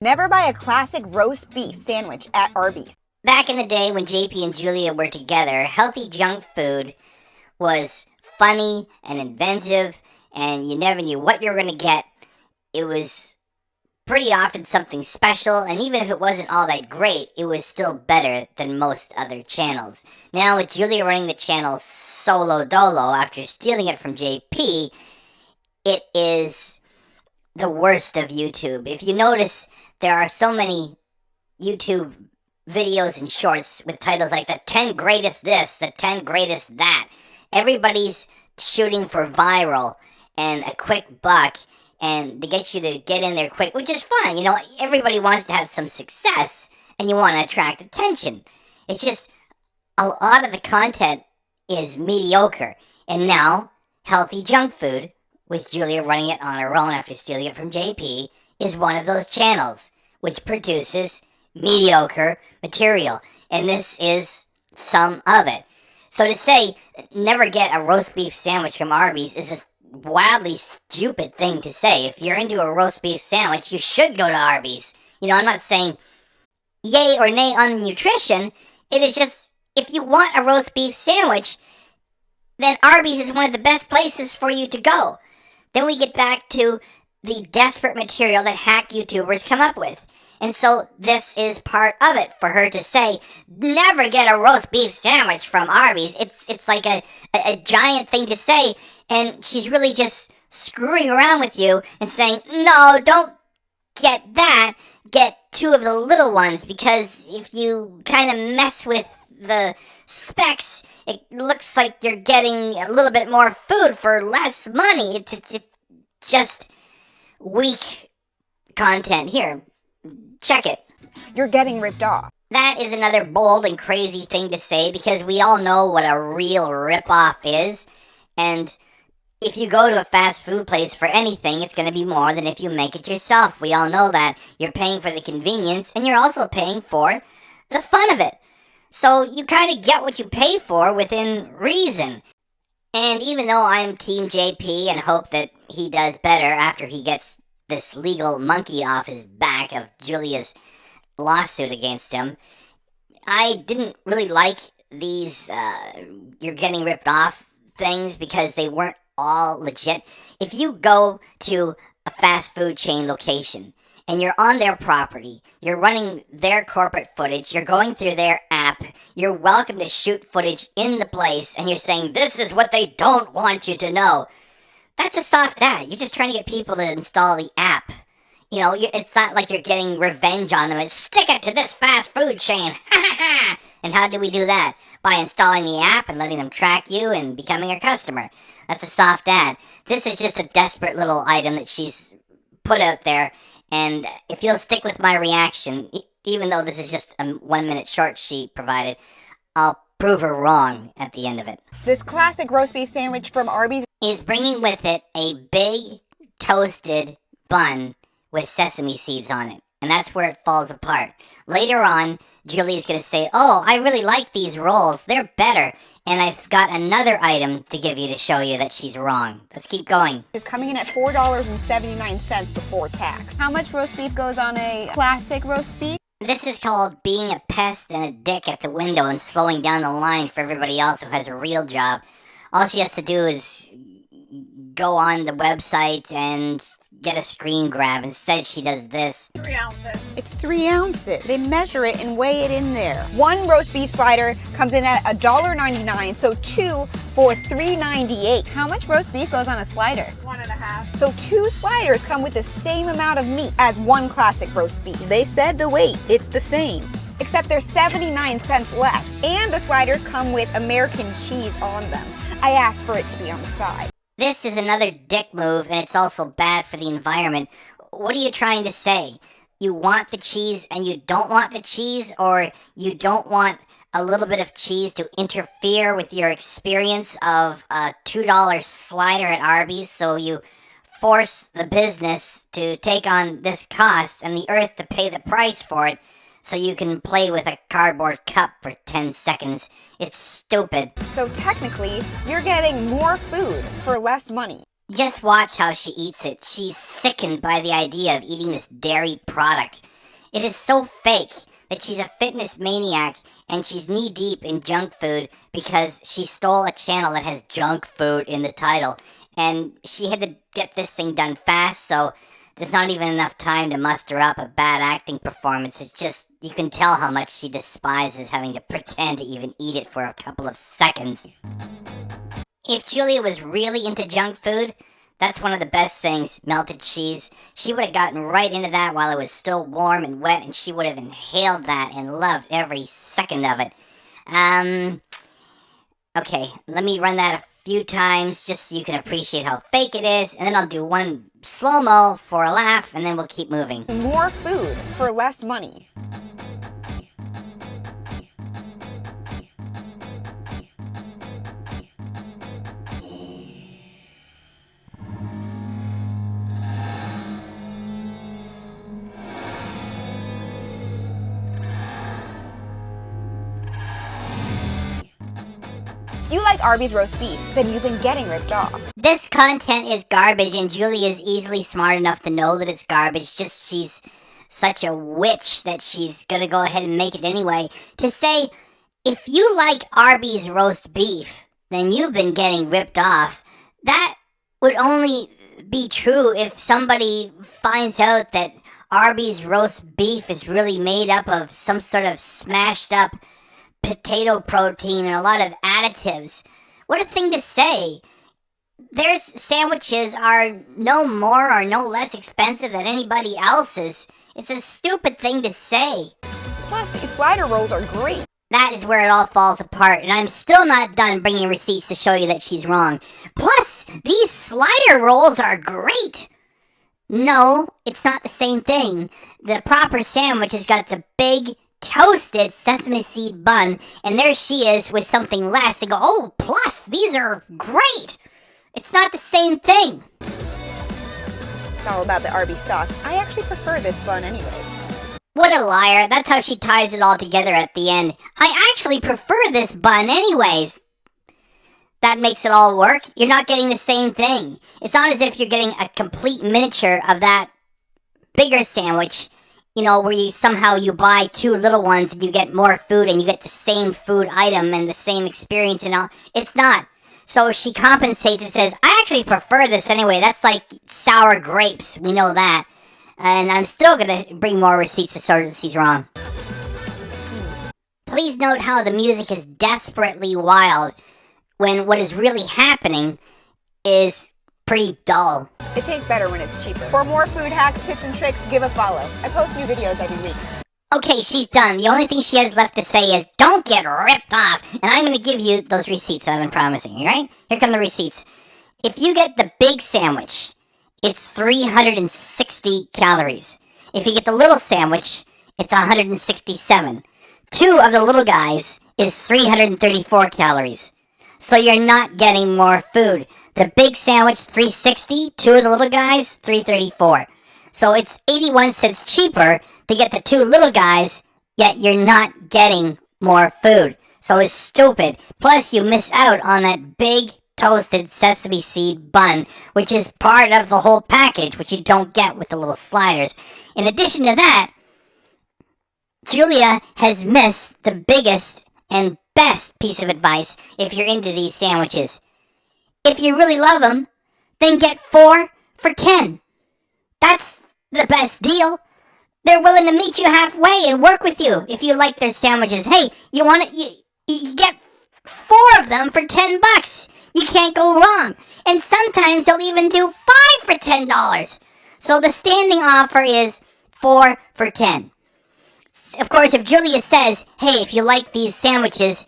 Never buy a classic roast beef sandwich at Arby's. Back in the day when JP and Julia were together, healthy junk food was funny and inventive, and you never knew what you were going to get. It was pretty often something special, and even if it wasn't all that great, it was still better than most other channels. Now, with Julia running the channel solo dolo after stealing it from JP, it is the worst of YouTube. If you notice, there are so many YouTube videos and shorts with titles like the 10 greatest this, the 10 greatest that. Everybody's shooting for viral and a quick buck, and to get you to get in there quick, which is fine. You know, everybody wants to have some success, and you want to attract attention. It's just a lot of the content is mediocre. And now, Healthy Junk Food, with Julia running it on her own after stealing it from JP, is one of those channels which produces mediocre material. And this is some of it. So to say, never get a roast beef sandwich from Arby's is a wildly stupid thing to say. If you're into a roast beef sandwich, you should go to Arby's. You know, I'm not saying yay or nay on the nutrition. It is just, if you want a roast beef sandwich, then Arby's is one of the best places for you to go. Then we get back to the desperate material that hack YouTubers come up with. And so this is part of it for her to say, never get a roast beef sandwich from Arby's. It's like a giant thing to say, and she's really just screwing around with you and saying, no, don't get that. Get two of the little ones, because if you kind of mess with the specs, it looks like you're getting a little bit more food for less money. It's just weak content. Here, check it. You're getting ripped off. That is another bold and crazy thing to say, because we all know what a real ripoff is. And if you go to a fast food place for anything, it's going to be more than if you make it yourself. We all know that. You're paying for the convenience, and you're also paying for the fun of it. So you kind of get what you pay for within reason. And even though I'm Team JP and hope that he does better after he gets this legal monkey off his back of Julia's lawsuit against him, I didn't really like these you're getting ripped off things, because they weren't all legit. If you go to a fast food chain location and you're on their property, you're running their corporate footage, you're going through their app, you're welcome to shoot footage in the place, and you're saying, this is what they don't want you to know. That's a soft ad. You're just trying to get people to install the app. You know, it's not like you're getting revenge on them. It's stick it to this fast food chain. And how do we do that? By installing the app and letting them track you and becoming a customer. That's a soft ad. This is just a desperate little item that she's put out there. And if you'll stick with my reaction, even though this is just a 1-minute short she provided, I'll prove her wrong at the end of it. This classic roast beef sandwich from Arby's is bringing with it a big toasted bun with sesame seeds on it. And that's where it falls apart. Later on, Julia's going to say, oh, I really like these rolls. They're better. And I've got another item to give you to show you that she's wrong. Let's keep going. Is coming in at $4.79 before tax. How much roast beef goes on a classic roast beef? This is called being a pest and a dick at the window and slowing down the line for everybody else who has a real job. All she has to do is go on the website and get a screen grab. Instead, she does this. 3 ounces. It's 3 ounces. They measure it and weigh it in there. One roast beef slider comes in at $1.99, so two for $3.98. How much roast beef goes on a slider? 1.5. So 2 sliders come with the same amount of meat as one classic roast beef. They said the weight, it's the same. Except they're 79 cents less. And the sliders come with American cheese on them. I asked for it to be on the side. This is another dick move, and it's also bad for the environment. What are you trying to say? You want the cheese and you don't want the cheese, or you don't want a little bit of cheese to interfere with your experience of a $2 slider at Arby's, so you force the business to take on this cost and the earth to pay the price for it, so you can play with a cardboard cup for 10 seconds. It's stupid. So technically, you're getting more food for less money. Just watch how she eats it. She's sickened by the idea of eating this dairy product. It is so fake that she's a fitness maniac and she's knee-deep in junk food because she stole a channel that has junk food in the title. And she had to get this thing done fast, so there's not even enough time to muster up a bad acting performance. It's just, you can tell how much she despises having to pretend to even eat it for a couple of seconds. If Julia was really into junk food, that's one of the best things, melted cheese. She would have gotten right into that while it was still warm and wet, and she would have inhaled that and loved every second of it. Okay, let me run that a few times just so you can appreciate how fake it is, and then I'll do one slow-mo for a laugh, and then we'll keep moving. More food for less money. If you like Arby's roast beef, then you've been getting ripped off. This content is garbage, and Julia is easily smart enough to know that it's garbage, just she's such a witch that she's gonna go ahead and make it anyway. To say, if you like Arby's roast beef, then you've been getting ripped off, that would only be true if somebody finds out that Arby's roast beef is really made up of some sort of smashed up potato protein and a lot of additives. What a thing to say. Their sandwiches are no more or no less expensive than anybody else's. It's a stupid thing to say. Plus, these slider rolls are great. That is where it all falls apart, and I'm still not done bringing receipts to show you that she's wrong. Plus, these slider rolls are great. No, it's not the same thing. The proper sandwich has got the big toasted sesame seed bun, and there she is with something less and go, oh, plus, these are great. It's not the same thing. It's all about the Arby sauce. I actually prefer this bun anyways. What a liar. That's how she ties it all together at the end. I actually prefer this bun anyways. That makes it all work. You're not getting the same thing. It's not as if you're getting a complete miniature of that bigger sandwich, you know, where you buy two little ones and you get more food and you get the same food item and the same experience and all. It's not. So she compensates and says, I actually prefer this anyway. That's like sour grapes. We know that. And I'm still going to bring more receipts to show that she's wrong. Please note how the music is desperately wild when what is really happening is pretty dull. It tastes better when it's cheaper. For more food hacks, tips, and tricks, give a follow. I post new videos every week. Okay, she's done. The only thing she has left to say is, don't get ripped off. And I'm going to give you those receipts that I've been promising you, right? Here come the receipts. If you get the big sandwich, it's 360 calories. If you get the little sandwich, it's 167. Two of the little guys is 334 calories. So you're not getting more food. The big sandwich, 360. Two of the little guys, 334. So it's 81 cents cheaper to get the two little guys, yet you're not getting more food. So it's stupid. Plus, you miss out on that big toasted sesame seed bun, which is part of the whole package, which you don't get with the little sliders. In addition to that, Julia has missed the biggest and best piece of advice if you're into these sandwiches. If you really love them, then get 4 for 10. That's the best deal. They're willing to meet you halfway and work with you if you like their sandwiches. Hey, you want it? You get 4 of them for $10. You can't go wrong. And sometimes they'll even do 5 for $10. So the standing offer is 4 for 10. Of course, if Julia says, hey, if you like these sandwiches,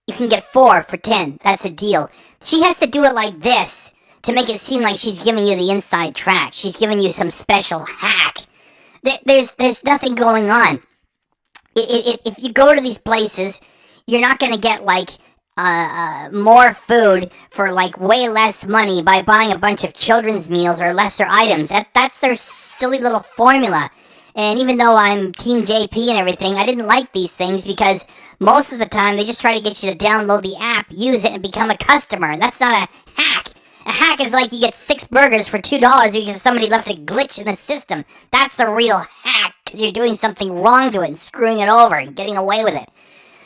you can get 4 for 10. That's a deal. She has to do it like this to make it seem like she's giving you the inside track. She's giving you some special hack. There's nothing going on. If you go to these places, you're not going to get like more food for like way less money by buying a bunch of children's meals or lesser items. That's their silly little formula. And even though I'm Team JP and everything, I didn't like these things because most of the time they just try to get you to download the app, use it, and become a customer. That's not a hack. A hack is like you get 6 burgers for $2 because somebody left a glitch in the system. That's a real hack. because you're doing something wrong to it and screwing it over and getting away with it.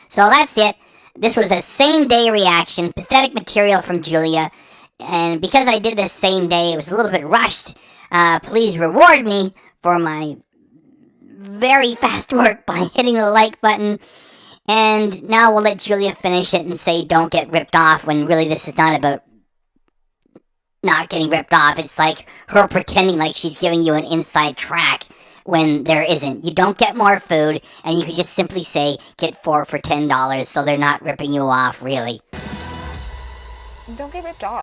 So that's it. This was a same-day reaction, pathetic material from Julia, and because I did this same day, it was a little bit rushed. Please reward me for my very fast work by hitting the like button. And now we'll let Julia finish it and say don't get ripped off, when really this is not about not getting ripped off. It's like her pretending like she's giving you an inside track when there isn't. You don't get more food, and you could just simply say get 4 for $10, so they're not ripping you off, really. Don't get ripped off.